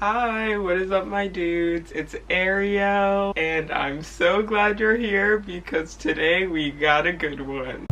Hi, what is up my dudes? It's Ariel and I'm so glad you're here because today we got a good one.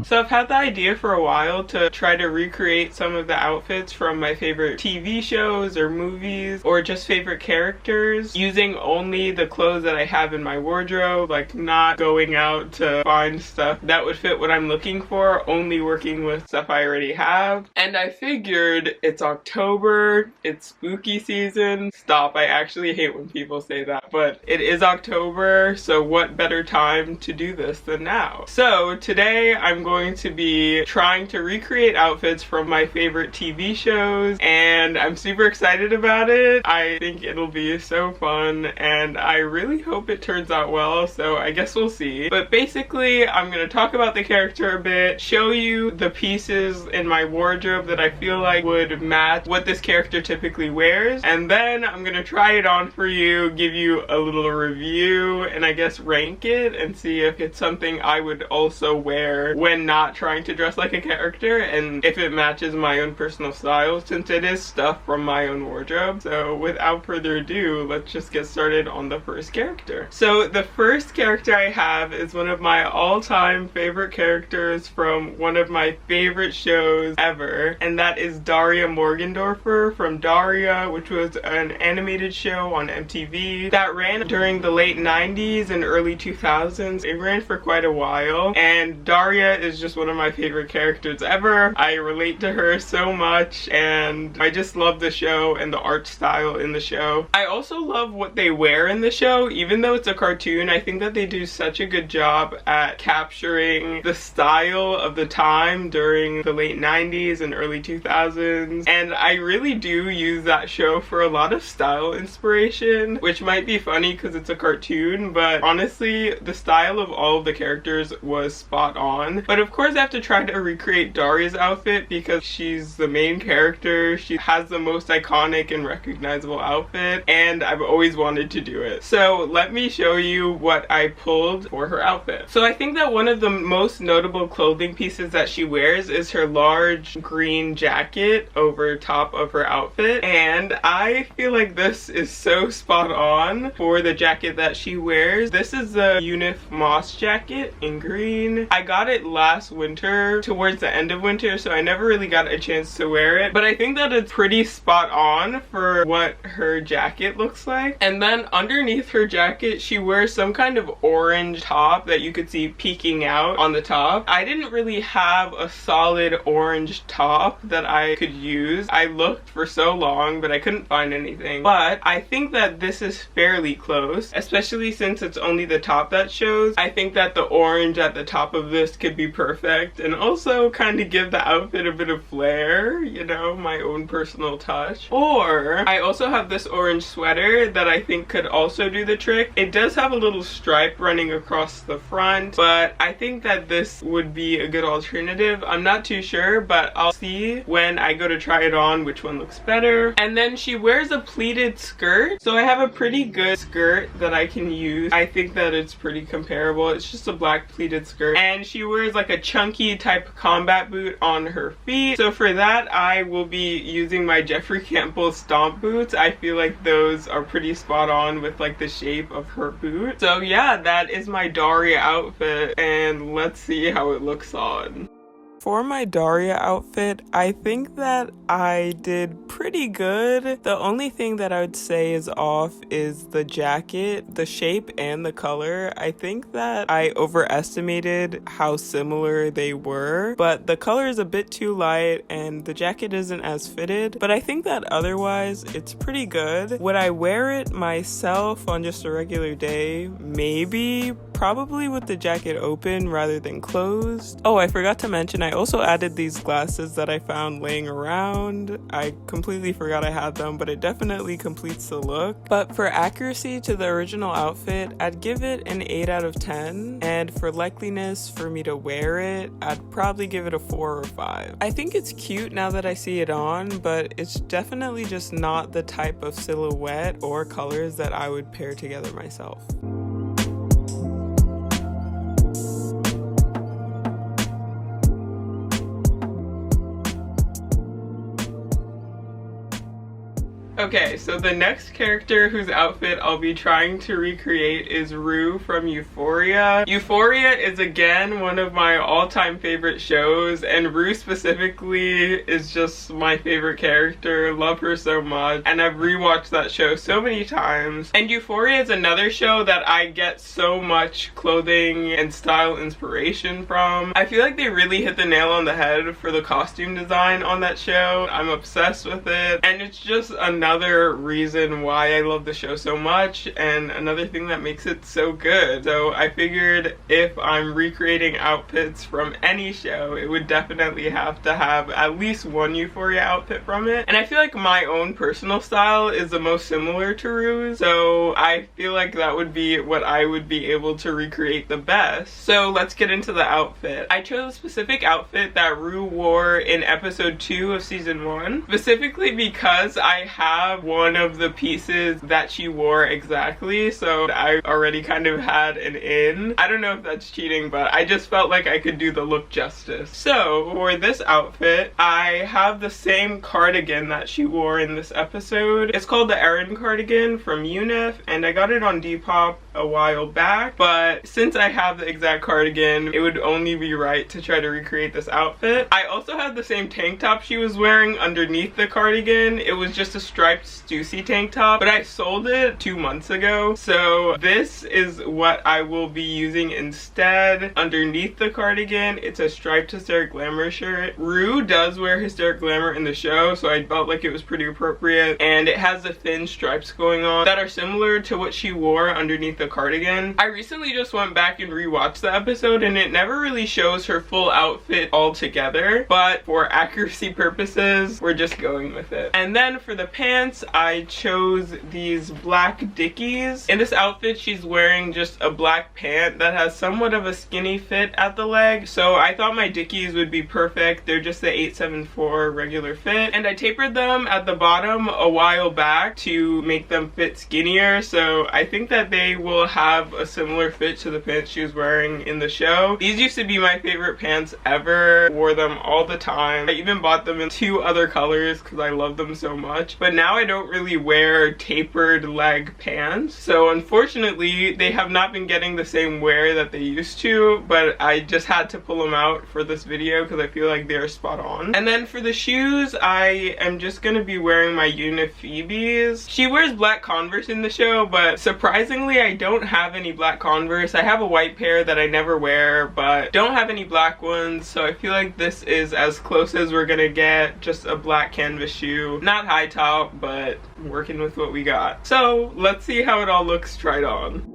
So I've had the idea for a while to try to recreate some of the outfits from my favorite TV shows or movies or just favorite characters using only the clothes that I have in my wardrobe, like not going out to find stuff that would fit what I'm looking for, only working with stuff I already have. And I figured it's October, it's spooky season. Stop, I actually hate when people say that, but it is October, so what better time to do this than now? So today I'm going to be trying to recreate outfits from my favorite TV shows and I'm super excited about it. I think it'll be so fun and I really hope it turns out well, so I guess we'll see. But basically I'm going to talk about the character a bit, show you the pieces in my wardrobe that I feel like would match what this character typically wears, and then I'm going to try it on for you, give you a little review, and I guess rank it and see if it's something I would also wear when not trying to dress like a character and if it matches my own personal style, since it is stuff from my own wardrobe. So without further ado, let's just get started on the first character. So the first character I have is one of my all-time favorite characters from one of my favorite shows ever, and that is Daria Morgendorffer from Daria, which was an animated show on MTV that ran during the late 90s and early 2000s. It ran for quite a while, and Daria is just one of my favorite characters ever. I relate to her so much and I just love the show and the art style in the show. I also love what they wear in the show. Even though it's a cartoon, I think that they do such a good job at capturing the style of the time during the late 90s and early 2000s, and I really do use that show for a lot of style inspiration, which might be funny because it's a cartoon, but honestly the style of all of the characters was spot on. But of course I have to try to recreate Daria's outfit because she's the main character. She has the most iconic and recognizable outfit and I've always wanted to do it. So let me show you what I pulled for her outfit. So I think that one of the most notable clothing pieces that she wears is her large green jacket over top of her outfit, and I feel like this is so spot on for the jacket that she wears. This is the Unif Moss jacket in green. I got it last winter, towards the end of winter, so I never really got a chance to wear it, but I think that it's pretty spot on for what her jacket looks like. And then underneath her jacket she wears some kind of orange top that you could see peeking out on the top. I didn't really have a solid orange top that I could use. I looked for so long but I couldn't find anything, but I think that this is fairly close, especially since it's only the top that shows. I think that the orange at the top of this could be perfect and also kind of give the outfit a bit of flair, you know, my own personal touch. Or I also have this orange sweater that I think could also do the trick. It does have a little stripe running across the front, but I think that this would be a good alternative. I'm not too sure, but I'll see when I go to try it on which one looks better. And then she wears a pleated skirt, so I have a pretty good skirt that I can use. I think that it's pretty comparable. It's just a black pleated skirt, and she wears like a chunky type combat boot on her feet. So for that I will be using my Jeffrey Campbell stomp boots. I feel like those are pretty spot on with like the shape of her boot. So yeah, that is my Daria outfit and let's see how it looks on. For my Daria outfit, I think that I did pretty good. The only thing that I would say is off is the jacket, the shape and the color. I think that I overestimated how similar they were, but the color is a bit too light and the jacket isn't as fitted, but I think that otherwise it's pretty good. Would I wear it myself on just a regular day? Maybe. Probably with the jacket open rather than closed. Oh, I forgot to mention I also added these glasses that I found laying around. I completely forgot I had them, but it definitely completes the look. But for accuracy to the original outfit, I'd give it an 8 out of 10. And for likeliness for me to wear it, I'd probably give it a 4 or 5. I think it's cute now that I see it on, but it's definitely just not the type of silhouette or colors that I would pair together myself. Okay, so the next character whose outfit I'll be trying to recreate is Rue from Euphoria. Euphoria is again one of my all-time favorite shows, and Rue specifically is just my favorite character. Love her so much, and I've rewatched that show so many times. And Euphoria is another show that I get so much clothing and style inspiration from. I feel like they really hit the nail on the head for the costume design on that show. I'm obsessed with it, and it's just another reason why I love the show so much, and another thing that makes it so good. So I figured if I'm recreating outfits from any show, it would definitely have to have at least one Euphoria outfit from it. And I feel like my own personal style is the most similar to Rue's, so I feel like that would be what I would be able to recreate the best. So let's get into the outfit. I chose a specific outfit that Rue wore in episode 2 of season 1, specifically because I have one of the pieces that she wore exactly, so I already kind of had an in. I don't know if that's cheating, but I just felt like I could do the look justice. So for this outfit, I have the same cardigan that she wore in this episode. It's called the Erin cardigan from UNIF, and I got it on Depop a while back, but since I have the exact cardigan, it would only be right to try to recreate this outfit. I also had the same tank top she was wearing underneath the cardigan. It was just a striped Stussy tank top, but I sold it 2 months ago, so this is what I will be using instead. Underneath the cardigan, it's a striped Hysteric Glamour shirt. Rue does wear Hysteric Glamour in the show, so I felt like it was pretty appropriate, and it has the thin stripes going on that are similar to what she wore underneath the cardigan. I recently just went back and rewatched the episode, and it never really shows her full outfit all together, but for accuracy purposes, we're just going with it. And then for the pants, I chose these black Dickies. In this outfit, she's wearing just a black pant that has somewhat of a skinny fit at the leg, so I thought my Dickies would be perfect. They're just the 874 regular fit, and I tapered them at the bottom a while back to make them fit skinnier, so I think that they will have a similar fit to the pants she was wearing in the show. These used to be my favorite pants ever. Wore them all the time. I even bought them in 2 other colors because I love them so much, but now I don't really wear tapered leg pants, so unfortunately they have not been getting the same wear that they used to, but I just had to pull them out for this video because I feel like they're spot on. And then for the shoes, I am just gonna be wearing my UNIF Phoebe's. She wears black Converse in the show, but surprisingly I don't have any black Converse. I have a white pair that I never wear, but don't have any black ones, so I feel like this is as close as we're gonna get. Just a black canvas shoe. Not high top, but working with what we got. So let's see how it all looks tried on.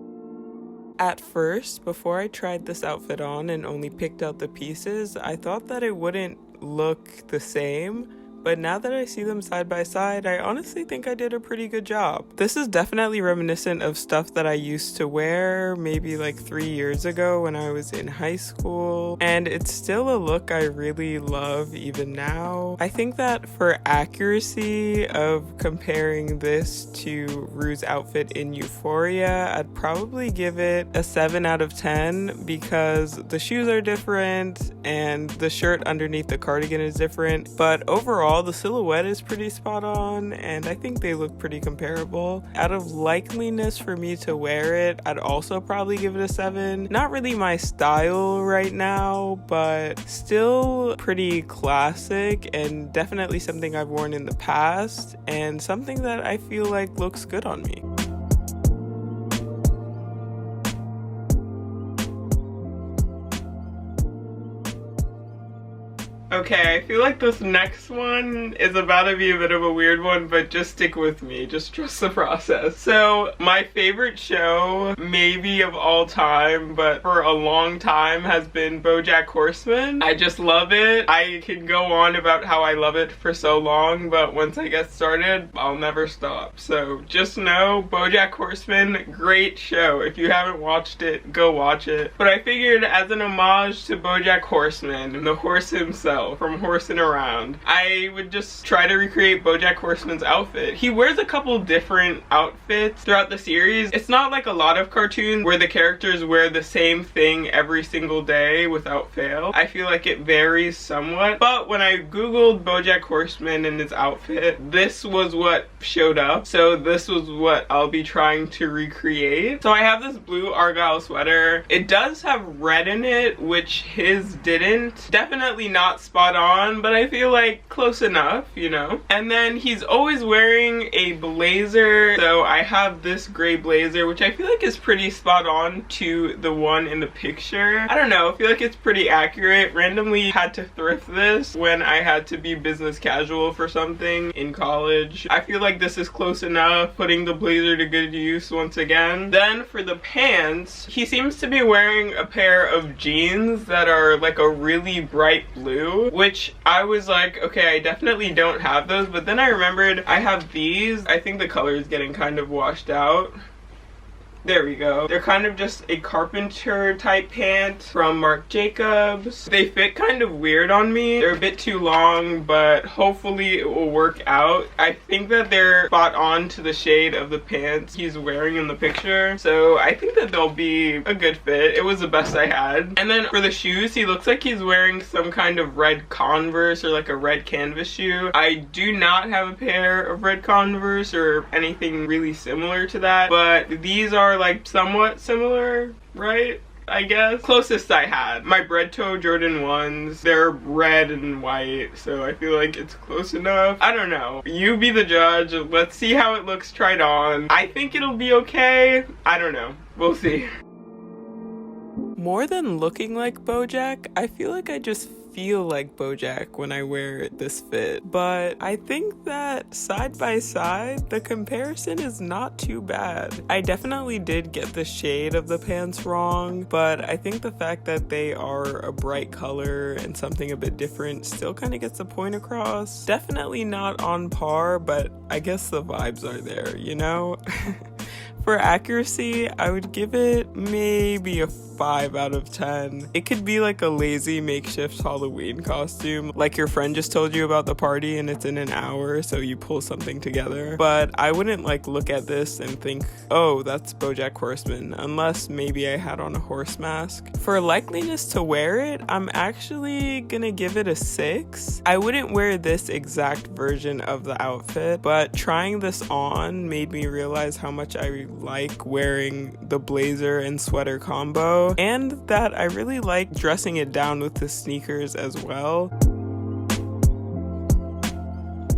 At first, before I tried this outfit on and only picked out the pieces, I thought that it wouldn't look the same. But now that I see them side by side, I honestly think I did a pretty good job. This is definitely reminiscent of stuff that I used to wear maybe like 3 years ago when I was in high school, and it's still a look I really love even now. I think that for accuracy of comparing this to Rue's outfit in Euphoria, I'd probably give it a 7 out of 10 because the shoes are different and the shirt underneath the cardigan is different, but overall the silhouette is pretty spot on, and I think they look pretty comparable. Out of likeliness for me to wear it, I'd also probably give it a 7. Not really my style right now, but still pretty classic and definitely something I've worn in the past and something that I feel like looks good on me. Okay, I feel like this next one is about to be a bit of a weird one, but just stick with me. Just trust the process. So, my favorite show, maybe of all time, but for a long time, has been BoJack Horseman. I just love it. I can go on about how I love it for so long, but once I get started, I'll never stop. So, just know, BoJack Horseman, great show. If you haven't watched it, go watch it. But I figured as an homage to BoJack Horseman, the horse himself, himself from horsing around. I would just try to recreate BoJack Horseman's outfit. He wears a couple different outfits throughout the series. It's not like a lot of cartoons where the characters wear the same thing every single day without fail. I feel like it varies somewhat, but when I googled BoJack Horseman and his outfit, this was what showed up. So this was what I'll be trying to recreate. So I have this blue Argyle sweater. It does have red in it, which his didn't. Definitely not spot on, but I feel like close enough, you know? And then he's always wearing a blazer. So I have this gray blazer, which I feel like is pretty spot on to the one in the picture. I don't know, I feel like it's pretty accurate. Randomly had to thrift this when I had to be business casual for something in college. I feel like this is close enough, putting the blazer to good use once again. Then for the pants, he seems to be wearing a pair of jeans that are like a really bright blue, which I was like, okay, I definitely don't have those, but then I remembered I have these. I think the color is getting kind of washed out. There we go. They're kind of just a carpenter type pant from Marc Jacobs. They fit kind of weird on me. They're a bit too long, but hopefully it will work out. I think that they're spot on to the shade of the pants he's wearing in the picture. So I think that they'll be a good fit. It was the best I had. And then for the shoes, he looks like he's wearing some kind of red Converse or like a red canvas shoe. I do not have a pair of red Converse or anything really similar to that, but these are like somewhat similar, right? I guess. Closest I had. My Bread Toe Jordan 1s, they're red and white, so I feel like it's close enough. I don't know. You be the judge. Let's see how it looks tried on. I think it'll be okay. I don't know. We'll see. More than looking like BoJack, I feel like I just feel like BoJack when I wear this fit. But I think that side by side, the comparison is not too bad. I definitely did get the shade of the pants wrong, but I think the fact that they are a bright color and something a bit different still kind of gets the point across. Definitely not on par, but I guess the vibes are there, you know? For accuracy, I would give it maybe a 5 out of 10. It could be like a lazy makeshift Halloween costume, like your friend just told you about the party and it's in an hour, so you pull something together. But I wouldn't like look at this and think, oh, that's BoJack Horseman, unless maybe I had on a horse mask. For likeliness to wear it, I'm actually gonna give it a 6. I wouldn't wear this exact version of the outfit, but trying this on made me realize how much I like wearing the blazer and sweater combo, and that I really like dressing it down with the sneakers as well.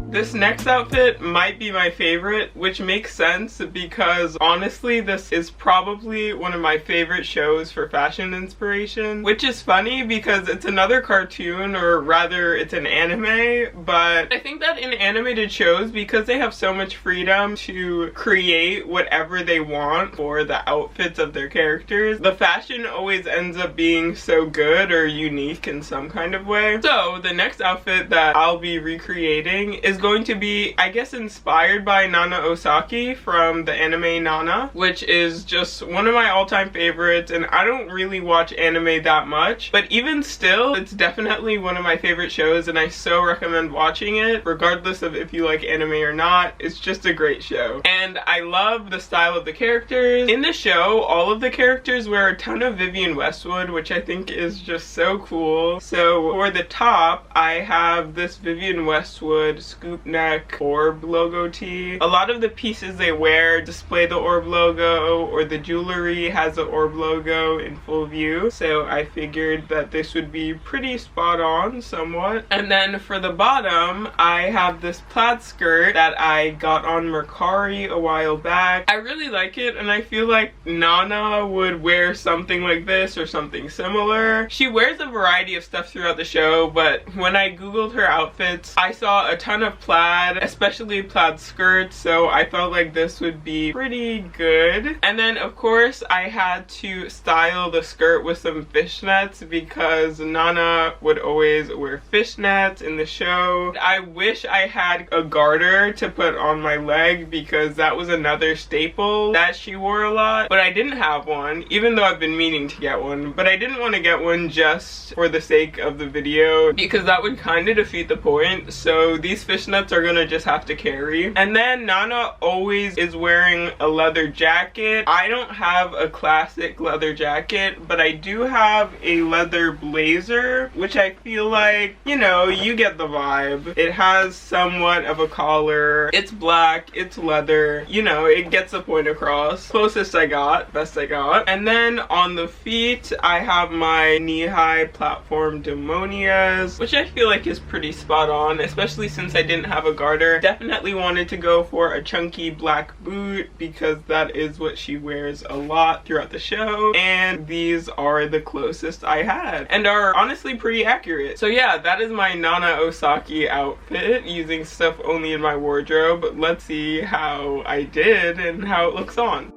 This next outfit might be my favorite, which makes sense because honestly this is probably one of my favorite shows for fashion inspiration, which is funny because it's another cartoon, or rather it's an anime, but I think that in animated shows, because they have so much freedom to create whatever they want for the outfits of their characters, the fashion always ends up being so good or unique in some kind of way. So the next outfit that I'll be recreating is going to be, I guess, inspired by Nana Osaki from the anime Nana, which is just one of my all-time favorites, and I don't really watch anime that much, but even still, it's definitely one of my favorite shows, and I so recommend watching it, regardless of if you like anime or not. It's just a great show. And I love the style of the characters. In the show, all of the characters wear a ton of Vivienne Westwood, which I think is just so cool. So for the top, I have this Vivienne Westwood scoop neck orb logo tee. A lot of the pieces they wear display the orb logo, or the jewelry has the orb logo in full view, so I figured that this would be pretty spot on somewhat. And then for the bottom, I have this plaid skirt that I got on Mercari a while back. I really like it, and I feel like Nana would wear something like this or something similar. She wears a variety of stuff throughout the show, but when I googled her outfits, I saw a ton of plaid, especially plaid skirts, so I felt like this would be pretty good. And then of course I had to style the skirt with some fishnets because Nana would always wear fishnets in the show. I wish I had a garter to put on my leg because that was another staple that she wore a lot, but I didn't have one, even though I've been meaning to get one. But I didn't want to get one just for the sake of the video because that would kind of defeat the point, so these fishnets are gonna just have to carry. And then Nana always is wearing a leather jacket. I don't have a classic leather jacket, but I do have a leather blazer, which I feel like, you know, you get the vibe. It has somewhat of a collar, it's black, it's leather, you know, it gets the point across. Closest I got, best I got. And then on the feet, I have my knee-high platform demonias, which I feel like is pretty spot on, especially since I didn't have a garter. Definitely wanted to go for a chunky black boot because that is what she wears a lot throughout the show, and these are the closest I had and are honestly pretty accurate. So yeah, that is my Nana Osaki outfit using stuff only in my wardrobe. Let's see how I did and how it looks on.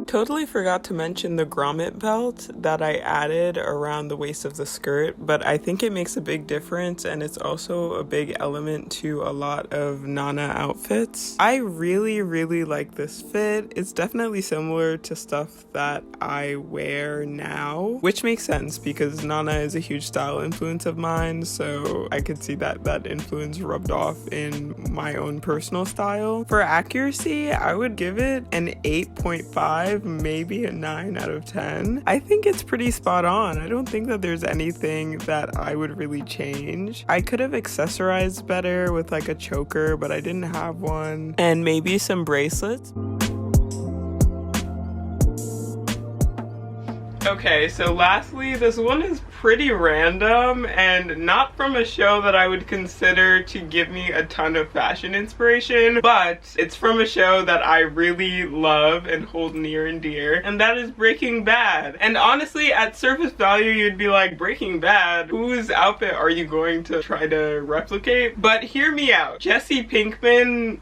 Totally forgot to mention the grommet belt that I added around the waist of the skirt, but I think it makes a big difference and it's also a big element to a lot of Nana outfits. I really like this fit. It's definitely similar to stuff that I wear now, which makes sense because Nana is a huge style influence of mine, so I could see that influence rubbed off in my own personal style. For accuracy, I would give it an 8.5, maybe a 9 out of 10. I think it's pretty spot on. I don't think that there's anything that I would really change. I could have accessorized better with like a choker, but I didn't have one. And maybe some bracelets. Okay, so lastly, this one is pretty random and not from a show that I would consider to give me a ton of fashion inspiration, but it's from a show that I really love and hold near and dear, and that is Breaking Bad. And honestly, at surface value, you'd be like, Breaking Bad? Whose outfit are you going to try to replicate? But hear me out. Jesse Pinkman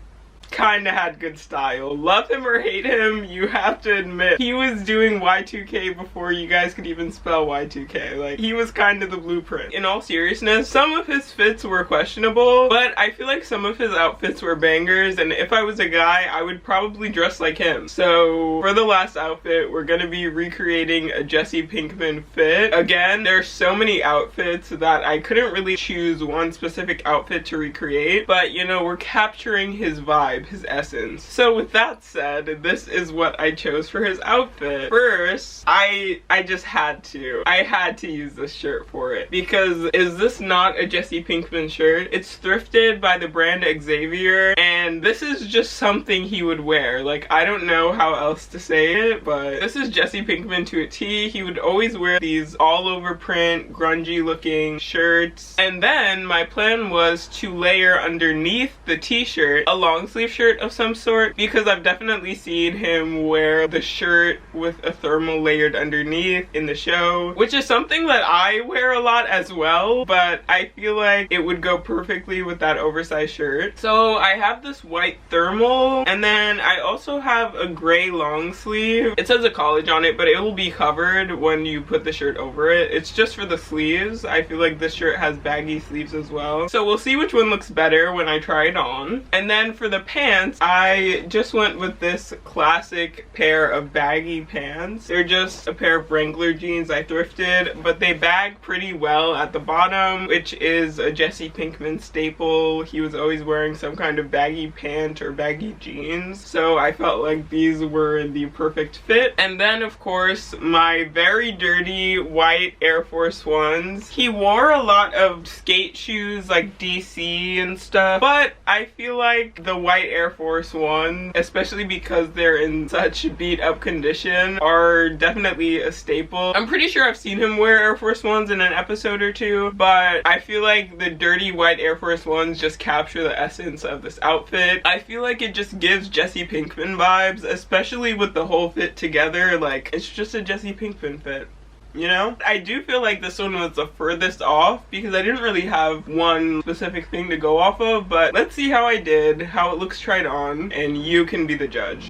kinda had good style. Love him or hate him, you have to admit, he was doing Y2K before you guys could even spell Y2K. Like, he was kind of the blueprint. In all seriousness, some of his fits were questionable, but I feel like some of his outfits were bangers, and if I was a guy, I would probably dress like him. So, for the last outfit, we're gonna be recreating a Jesse Pinkman fit. Again, there's so many outfits that I couldn't really choose one specific outfit to recreate, but you know, we're capturing his vibe, his essence. So with that said, this is what I chose for his outfit. First, I just had to. I had to use this shirt for it because is this not a Jesse Pinkman shirt? It's thrifted by the brand Xavier, and this is just something he would wear. Like, I don't know how else to say it, but this is Jesse Pinkman to a T. He would always wear these all over print, grungy looking shirts. And then my plan was to layer underneath the t-shirt a long sleeve shirt of some sort, because I've definitely seen him wear the shirt with a thermal layered underneath in the show, which is something that I wear a lot as well, but I feel like it would go perfectly with that oversized shirt. So I have this white thermal, and then I also have a gray long sleeve. It says a college on it, but it will be covered when you put the shirt over it. It's just for the sleeves. I feel like this shirt has baggy sleeves as well. So we'll see which one looks better when I try it on. And then for the pants, I just went with this classic pair of baggy pants. They're just a pair of Wrangler jeans I thrifted, but they bag pretty well at the bottom, which is a Jesse Pinkman staple. He was always wearing some kind of baggy pant or baggy jeans, so I felt like these were the perfect fit. And then of course my very dirty white Air Force Ones. He wore a lot of skate shoes like DC and stuff, but I feel like the white Air Force One, especially because they're in such beat up condition, are definitely a staple. I'm pretty sure I've seen him wear Air Force Ones in an episode or two, but I feel like the dirty white Air Force Ones just capture the essence of this outfit. I feel like it just gives Jesse Pinkman vibes, especially with the whole fit together. Like, it's just a Jesse Pinkman fit. you know? I do feel like this one was the furthest off because I didn't really have one specific thing to go off of, but let's see how I did, how it looks tried on, and you can be the judge.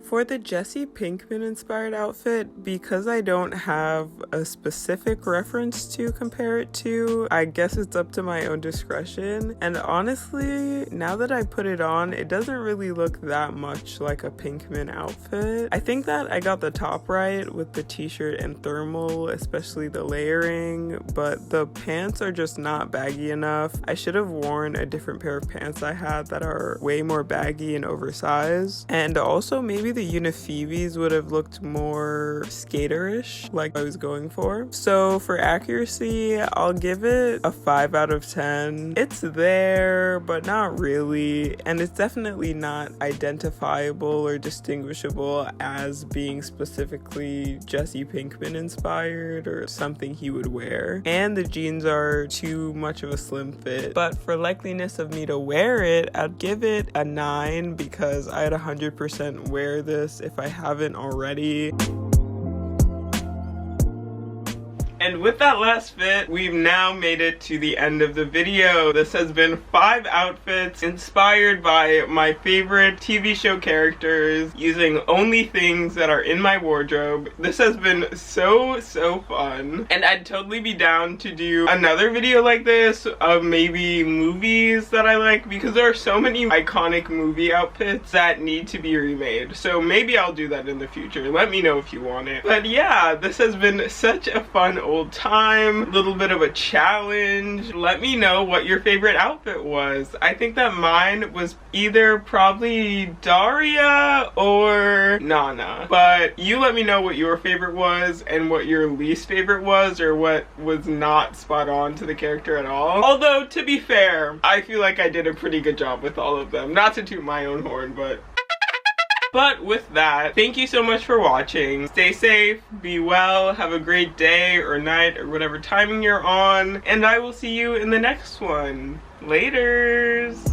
For the Jesse Pinkman inspired outfit, because I don't have a specific reference to compare it to, I guess it's up to my own discretion. And honestly, now that I put it on, it doesn't really look that much like a Pinkman outfit. I think that I got the top right with the t-shirt and thermal, especially the layering, but the pants are just not baggy enough. I should have worn a different pair of pants I had that are way more baggy and oversized. And also maybe the Unifeebs would have looked more skaterish like I was going for. So for accuracy, I'll give it a 5 out of 10. It's there, but not really. And it's definitely not identifiable or distinguishable as being specifically Jesse Pinkman inspired or something he would wear. And the jeans are too much of a slim fit. But for likeliness of me to wear it, I'd give it a 9 because I'd 100% wear this if I haven't already. And with that last fit, we've now made it to the end of the video. This has been 5 outfits inspired by my favorite TV show characters using only things that are in my wardrobe. This has been so fun. And I'd totally be down to do another video like this of maybe movies that I like, because there are so many iconic movie outfits that need to be remade. So maybe I'll do that in the future. Let me know if you want it. But yeah, this has been such a fun old time, a little bit of a challenge. Let me know what your favorite outfit was. I think that mine was either probably Daria or Nana, but you let me know what your favorite was and what your least favorite was, or what was not spot on to the character at all. Although, to be fair, I feel like I did a pretty good job with all of them. Not to toot my own horn, But with that, thank you so much for watching. Stay safe, be well, have a great day or night or whatever timing you're on, and I will see you in the next one. Laters!